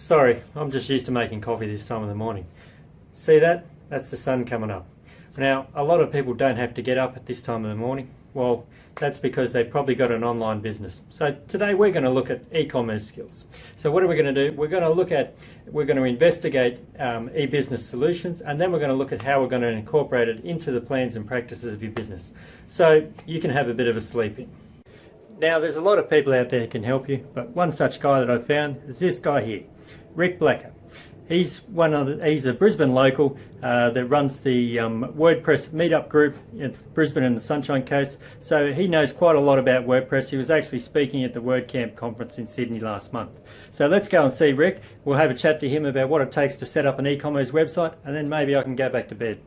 Sorry, I'm just used to making coffee this time of the morning. See that? That's the sun coming up. Now, a lot of people don't have to get up at this time of the morning. Well, that's because they've probably got an online business. So today we're going to look at e-commerce skills. So what are we going to do? We're going to investigate e-business solutions, and then we're going to look at how we're going to incorporate it into the plans and practices of your business. So you can have a bit of a sleep in. Now, there's a lot of people out there who can help you, but one such guy that I've found is this guy here, Rick Blacker. He's a Brisbane local that runs the WordPress meetup group in Brisbane and the Sunshine Coast. So he knows quite a lot about WordPress. He was actually speaking at the WordCamp conference in Sydney last month. So let's go and see Rick. We'll have a chat to him about what it takes to set up an e-commerce website, and then maybe I can go back to bed.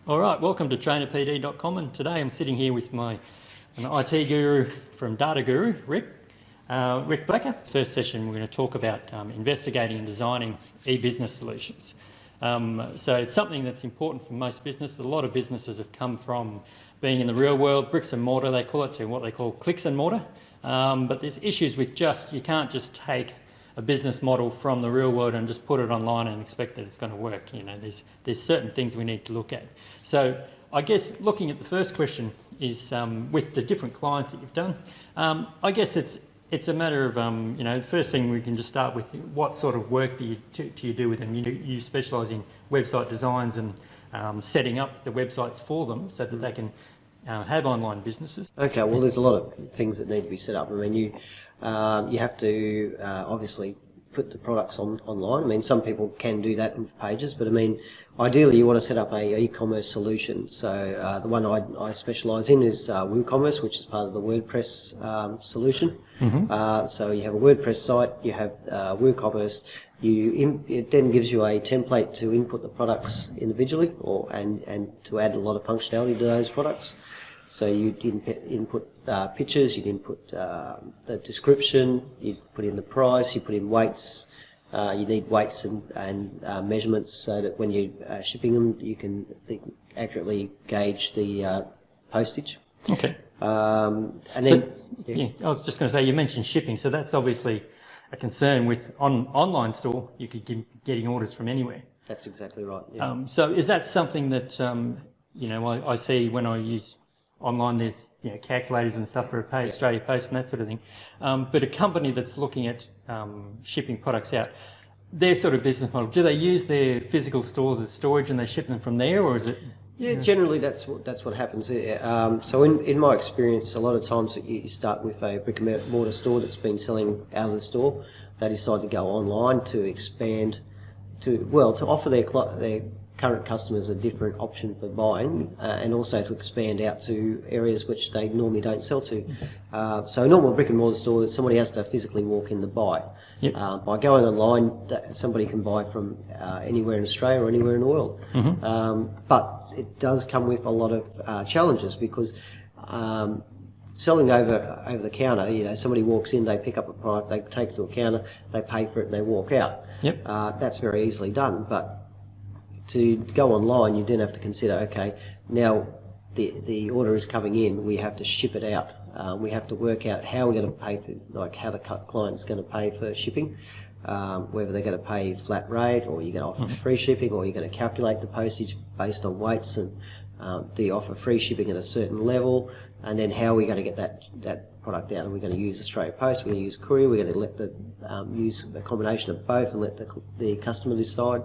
All right, welcome to trainerpd.com, and today I'm sitting here with an IT guru from Data Guru, Rick Blacker. First session, we're going to talk about investigating and designing e-business solutions. So it's something that's important for most businesses. A lot of businesses have come from being in the real world, bricks and mortar, they call it, to what they call clicks and mortar. But there's issues with you can't just take a business model from the real world and just put it online and expect that it's going to work. You know, there's certain things we need to look at. So I guess looking at the first question is with the different clients that you've done, I guess it's a matter of, the first thing we can just start with, what sort of work do you do with them? You specialise in website designs and setting up the websites for them so that they can have online businesses. Okay, well, there's a lot of things that need to be set up. I mean, you have to obviously put the products online. I mean, some people can do that in pages, but I mean, ideally you want to set up a e-commerce solution. So the one I specialise in is WooCommerce, which is part of the WordPress solution. Mm-hmm. So you have a WordPress site, you have WooCommerce. It then gives you a template to input the products individually, and to add a lot of functionality to those products. So you input pictures, you'd input the description, you'd put in the price, you put in weights. You need weights and measurements so that when you're shipping them, you can accurately gauge the postage. Okay. And then, I was just going to say, you mentioned shipping, so that's obviously a concern with online store. You could be getting orders from anywhere. That's exactly right. Yeah. So is that something that I see when I use online? There's calculators and stuff for a pay, Australia Post and that sort of thing. But a company that's looking at shipping products out, their sort of business model, do they use their physical stores as storage and they ship them from there, or is it? Yeah, generally that's what happens. So in my experience, a lot of times you start with a brick and mortar store that's been selling out of the store. They decide to go online to expand, to offer their current customers a different option for buying, and also to expand out to areas which they normally don't sell to. So a normal brick and mortar store, somebody has to physically walk in to buy. Yep. By going online, somebody can buy from anywhere in Australia or anywhere in the world. Mm-hmm. But it does come with a lot of challenges, because selling over the counter, somebody walks in, they pick up a product, they take it to a counter, they pay for it, and they walk out. Yep. That's very easily done. But to go online, you then have to consider, okay, now the order is coming in, we have to ship it out. We have to work out how we're going to pay for, how the client is going to pay for shipping, whether they're going to pay flat rate, or you're going to offer free shipping, or you're going to calculate the postage based on weights, and do you offer free shipping at a certain level, and then how are we going to get that product out? Are we going to use Australia Post? We're going to use courier? We're going to use a combination of both and let the customer decide.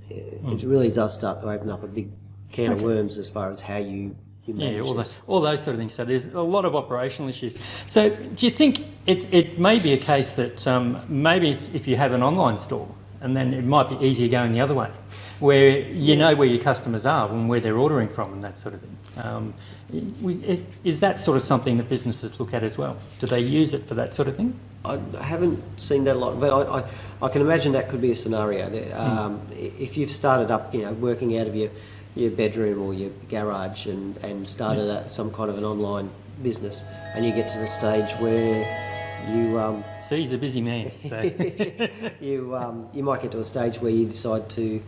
It really does start to open up a big can of worms as far as how you manage all those sort of things. So there's a lot of operational issues. So do you think it may be a case that maybe if you have an online store, and then it might be easier going the other way, where you know where your customers are and where they're ordering from and that sort of thing? Is that sort of something that businesses look at as well? Do they use it for that sort of thing? I haven't seen that a lot, but I can imagine that could be a scenario. If you've started up, working out of your bedroom or your garage and started some kind of an online business, and you get to the stage where you so he's a busy man. So. you might get to a stage where you decide to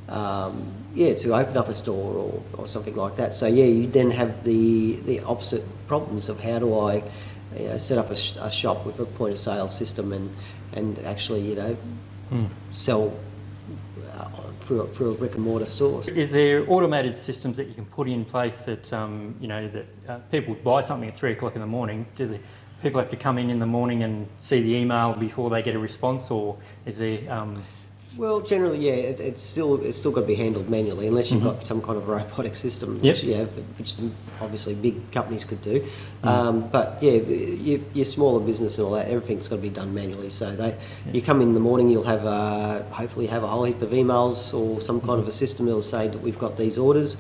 open up a store or something like that. So you then have the opposite problems of how do I set up a shop with a point of sale system and actually sell through a brick and mortar store. Is there automated systems that you can put in place that that people buy something at 3 o'clock in the morning? Do people have to come in the morning and see the email before they get a response, or is there? Well, generally, yeah, it's still got to be handled manually, unless you've got some kind of robotic system, which obviously big companies could do. But yeah, your smaller business and all that, everything's got to be done manually. So you come in the morning, you'll have hopefully have a whole heap of emails or some kind of a system that'll say that we've got these orders.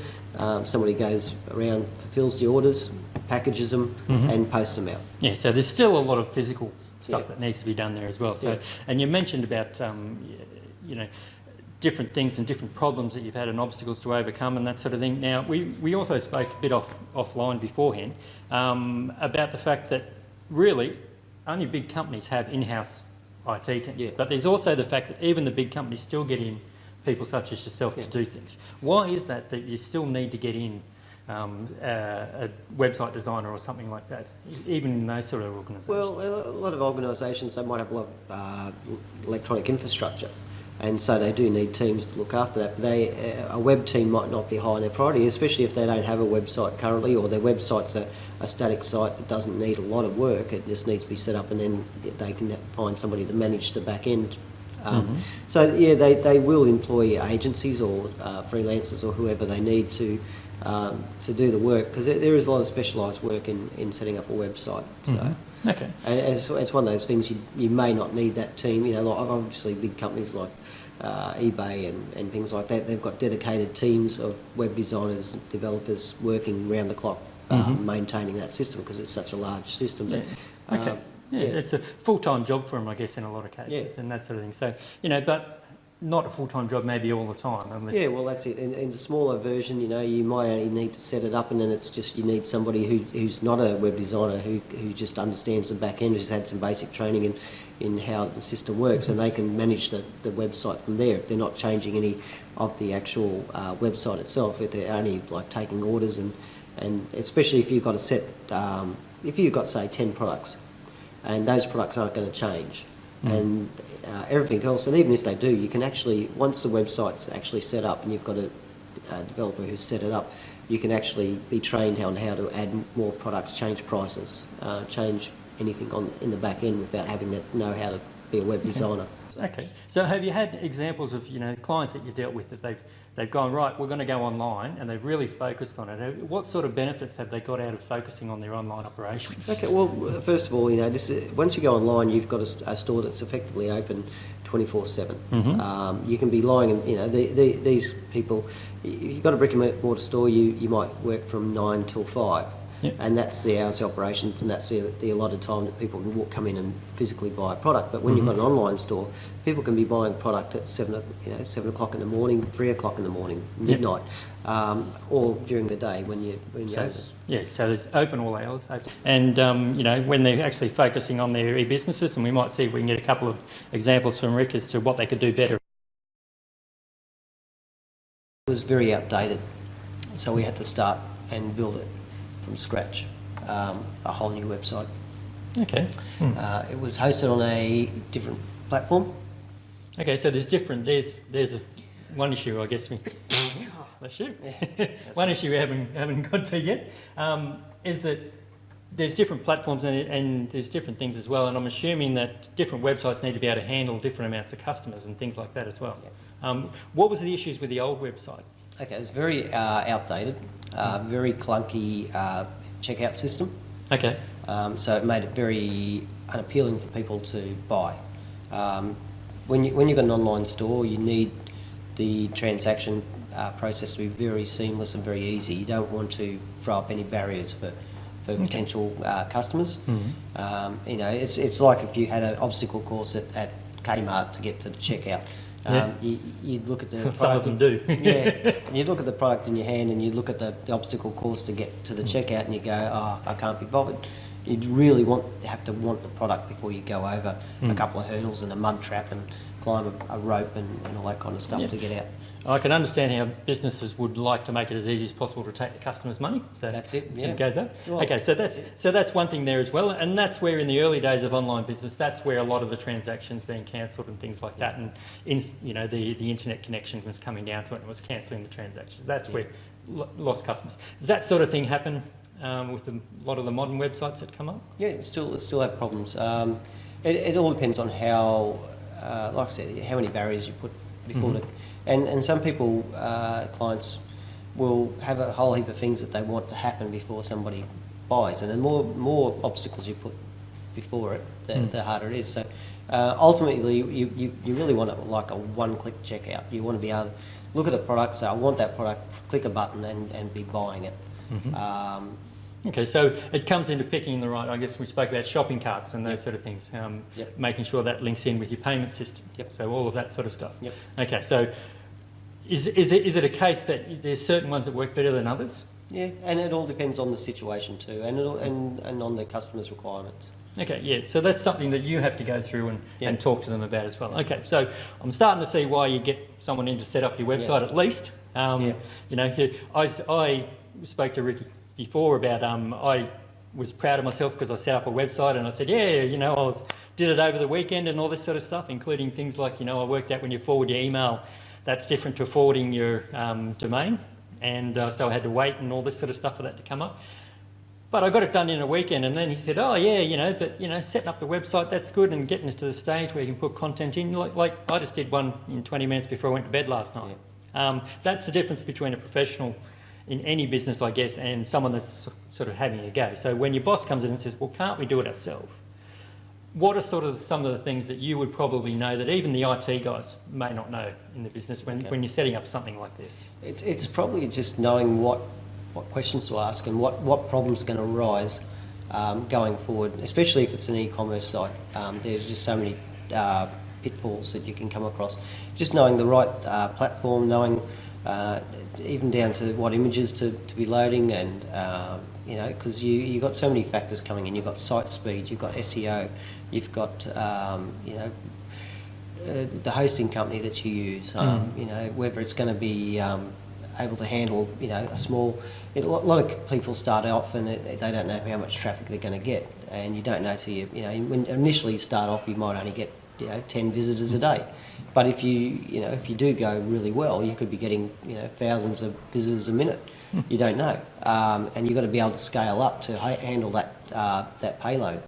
Somebody goes around, fulfills the orders, packages them, and posts them out. Yeah, so there's still a lot of physical stuff that needs to be done there as well. So, and you mentioned about different things and different problems that you've had and obstacles to overcome and that sort of thing. Now, we also spoke a bit offline beforehand about the fact that really only big companies have in-house IT teams, but there's also the fact that even the big companies still get in people such as yourself to do things. Why is that you still need to get in a website designer or something like that, even in those sort of organisations? Well, a lot of organisations, they might have a lot of electronic infrastructure, and so they do need teams to look after that. But a web team might not be high on their priority, especially if they don't have a website currently, or their website's a static site that doesn't need a lot of work. It just needs to be set up, and then they can find somebody to manage the back end. So yeah, they will employ agencies or freelancers or whoever they need to do the work, because there is a lot of specialised work in setting up a website. So. Okay. And it's one of those things you may not need that team. Like obviously big companies like eBay and things like that, they've got dedicated teams of web designers, developers working round the clock maintaining that system, because it's such a large system. Yeah. Okay. It's a full-time job for them, I guess, in a lot of cases, and that sort of thing. So, but not a full-time job maybe all the time. Unless... Yeah, well, that's it. In the smaller version, you might only need to set it up, and then it's just you need somebody who's not a web designer, who just understands the back end, who's had some basic training in how the system works, and they can manage the website from there. If they're not changing any of the actual website itself, if they're only like taking orders, and especially if you've got a set, if you've got say 10 products, and those products aren't going to change. And everything else, and even if they do, you can actually, once the website's actually set up and you've got a developer who's set it up, you can actually be trained on how to add more products, change prices, change anything in the back end without having to know how to be a web designer. Okay. So have you had examples of clients that you dealt with that they've gone, right, we're going to go online, and they've really focused on it? What sort of benefits have they got out of focusing on their online operations? Okay, well, first of all, once you go online, you've got a store that's effectively open 24/7. You can be lying, and these people, you've got a brick and mortar store, you might work from 9 till 5. Yep. And that's the hours of operations, and that's the allotted time that people can come in and physically buy a product. But when you've got an online store, people can be buying product at 7 o'clock in the morning, 3 o'clock in the morning, midnight, or during the day when you open. Yeah, so it's open all hours. And when they're actually focusing on their e-businesses, and we might see if we can get a couple of examples from Rick as to what they could do better. It was very outdated, so we had to start and build it from scratch, a whole new website. Okay. It was hosted on a different platform. Okay, so there's one issue, I guess. Bless you. One issue we haven't got to yet is that there's different platforms and there's different things as well, and I'm assuming that different websites need to be able to handle different amounts of customers and things like that as well. Yeah. What was the issues with the old website? Okay, it was very outdated, very clunky checkout system. Okay. So it made it very unappealing for people to buy. When you've got an online store, you need the transaction process to be very seamless and very easy. You don't want to throw up any barriers for potential customers. It's like if you had an obstacle course at Kmart to get to the checkout. You'd look at the product. Some of them do. You look at the product in your hand, and you look at the obstacle course to get to the checkout, and you go, "Oh, I can't be bothered." You'd really have to want the product before you go over a couple of hurdles and a mud trap and climb a rope and all that kind of stuff to get out. I can understand how businesses would like to make it as easy as possible to take the customer's money. So That's it, so yeah. it goes up. Well, Okay, so that's one thing there as well, and that's where in the early days of online business, that's where a lot of the transactions being cancelled and things like that, and the internet connection was coming down to it and was cancelling the transactions. That's where lost customers. Does that sort of thing happen with a lot of the modern websites that come up? Yeah, it still have problems. It all depends on how, like I said, how many barriers you put before it. And some people, clients, will have a whole heap of things that they want to happen before somebody buys, and the more obstacles you put before it, the harder it is. So ultimately, you really want like a one-click checkout. You want to be able to look at a product, say, I want that product, click a button, and be buying it. Okay, so it comes into picking the right, I guess we spoke about shopping carts and those sort of things, making sure that links in with your payment system. So all of that sort of stuff. Okay, so is it a case that there's certain ones that work better than others? Yeah, and it all depends on the situation too, and on the customer's requirements. Okay, yeah, so that's something that you have to go through and talk to them about as well. Okay, so I'm starting to see why you get someone in to set up your website at least. I spoke to Ricky before about I was proud of myself because I set up a website and I said, did it over the weekend and all this sort of stuff, including things like, I worked out when you forward your email, that's different to forwarding your domain. And so I had to wait and all this sort of stuff for that to come up. But I got it done in a weekend, and then he said, setting up the website, that's good, and getting it to the stage where you can put content in. Like I just did one in 20 minutes before I went to bed last night. That's the difference between a professional in any business, I guess, and someone that's sort of having a go. So when your boss comes in and says, well, can't we do it ourselves? What are sort of some of the things that you would probably know that even the IT guys may not know in the business when you're setting up something like this? It's probably just knowing what questions to ask and what problems are going to arise going forward, especially if it's an e-commerce site. There's just so many pitfalls that you can come across. Just knowing the right platform, knowing even down to what images to be loading, and because you've got so many factors coming in. You've got site speed, you've got SEO, you've got the hosting company that you use, whether it's going to be able to handle, a small. A lot of people start off and they don't know how much traffic they're going to get, and you don't know till when initially you start off, you might only get 10 visitors a day, but if you do go really well, you could be getting thousands of visitors a minute. You don't know, and you've got to be able to scale up to handle that payload.